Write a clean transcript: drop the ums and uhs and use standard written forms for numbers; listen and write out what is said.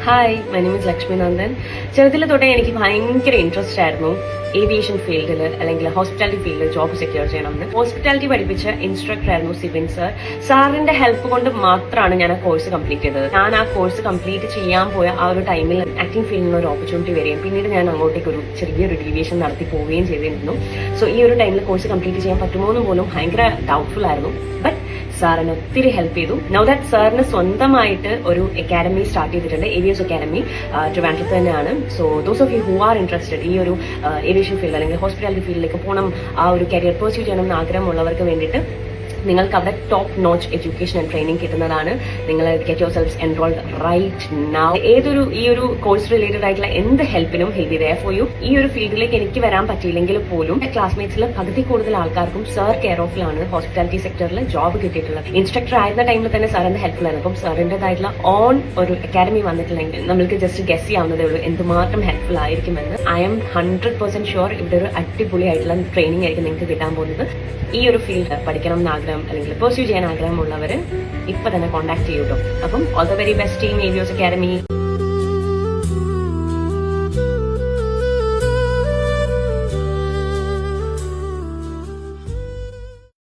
Hi, my name is Lakshmi Nandan. ചെറുതിൽ തൊട്ടേ എനിക്ക് ഭയങ്കര ഇൻട്രസ്റ്റ് ആയിരുന്നു ഏവിയേഷൻ ഫീൽഡിൽ അല്ലെങ്കിൽ ഹോസ്പിറ്റാലിറ്റി ഫീൽഡിൽ ജോബ് സെക്യൂർ ചെയ്യണമെന്ന്. ഹോസ്പിറ്റാലിറ്റി പഠിപ്പിച്ച ഇൻസ്ട്രക്ടർ ആയിരുന്നു സിബിൻ സർ. സാറിന്റെ ഹെൽപ്പ് കൊണ്ട് മാത്രമാണ് ഞാൻ ആ കോഴ്സ് കംപ്ലീറ്റ് ചെയ്തത്. ഞാൻ ആ കോഴ്സ് കംപ്ലീറ്റ് ചെയ്യാൻ പോയ ആ ഒരു ടൈമിൽ ആക്ടിംഗ് ഫീൽഡിൽ ഒരു ഓപ്പർച്യൂണിറ്റി വരികയും പിന്നീട് ഞാൻ അങ്ങോട്ടേക്ക് ഒരു ചെറിയൊരു ഡീവിയേഷൻ നടത്തി പോവുകയും ചെയ്തിരുന്നു. സോ ഈ ഒരു ടൈമിൽ കോഴ്സ് കംപ്ലീറ്റ് ചെയ്യാൻ പറ്റുമോ എന്ന് പോലും ഭയങ്കര ഡൗട്ട്ഫുൾ ആയിരുന്നു. ബട്ട് സാറിന് ഒത്തിരി ഹെൽപ്പ് ചെയ്തു. നൗ ദാറ്റ് സാറിന് സ്വന്തമായിട്ട് ഒരു അക്കാഡമി സ്റ്റാർട്ട് ചെയ്തിട്ടുണ്ട്, ഏവിയസ് അക്കാഡമി, ട്രിവാൻഡ്രത്ത് തന്നെയാണ്. So those of you who are interested ഈ ഒരു ഏവിയേഷൻ ഫീൽഡ് അല്ലെങ്കിൽ ഹോസ്പിറ്റാലിറ്റി ഫീൽഡിലേക്ക് പോകണം, ആ ഒരു കരിയർ പെർസ്യൂ ചെയ്യണം എന്ന് ആഗ്രഹമുള്ളവർക്ക് വേണ്ടിയിട്ട് നിങ്ങൾക്ക് അവിടെ top notch education and training കിട്ടുന്നതാണ്. നിങ്ങൾ get yourself enrolled right now. ഈ ഒരു കോഴ്സ് റിലേറ്റഡ് ആയിട്ടുള്ള എന്ത് ഹെൽപ്പിനും ഹെൽപ്പ് ചെയ്തേ ഫോർ യു. ഈ ഒരു ഫീൽഡിലേക്ക് എനിക്ക് വരാൻ പറ്റിയില്ലെങ്കിൽ പോലും ക്ലാസ്മേറ്റ്സിൽ പകുതി കൂടുതൽ ആൾക്കാർക്കും സർ കെയർ ഓഫിലാണ് ഹോസ്പിറ്റാലിറ്റി സെക്ടറിൽ ജോബ് കിട്ടിയിട്ടുള്ളത്. ഇൻസ്ട്രക്ടർ ആയിരുന്ന ടൈമിൽ തന്നെ സാറിന്റെ ഹെൽപ്ഫുൾ ആയിരുന്നു. അപ്പം സാറിന്റേതായിട്ടുള്ള ഓൺ ഒരു അക്കാഡമി വന്നിട്ടില്ലെങ്കിൽ നമ്മൾക്ക് ജസ്റ്റ് ഗസ് ചെയ്യാവുന്നതേ ഉള്ളൂ എന്തുമാത്രം ഹെൽപ്ഫുൾ ആയിരിക്കുമെന്ന്. ഐ എം 100% ഷുവർ ഇവിടെ ഒരു അടിപൊളിയായിട്ടുള്ള ട്രെയിനിങ് ആയിരിക്കും നിങ്ങൾക്ക് കിട്ടാൻ പോകുന്നത്. ഈ ഒരു ഫീൽഡ് പഠിക്കണം എന്ന് ആഗ്രഹം അല്ലെങ്കിൽ പെർസ്യൂ ചെയ്യാൻ ആഗ്രഹമുള്ളവർ ഇപ്പൊ തന്നെ കോൺടാക്ട് ചെയ്യൂട്ടോ. അപ്പം all the very best team ഏവിയോസ് academy.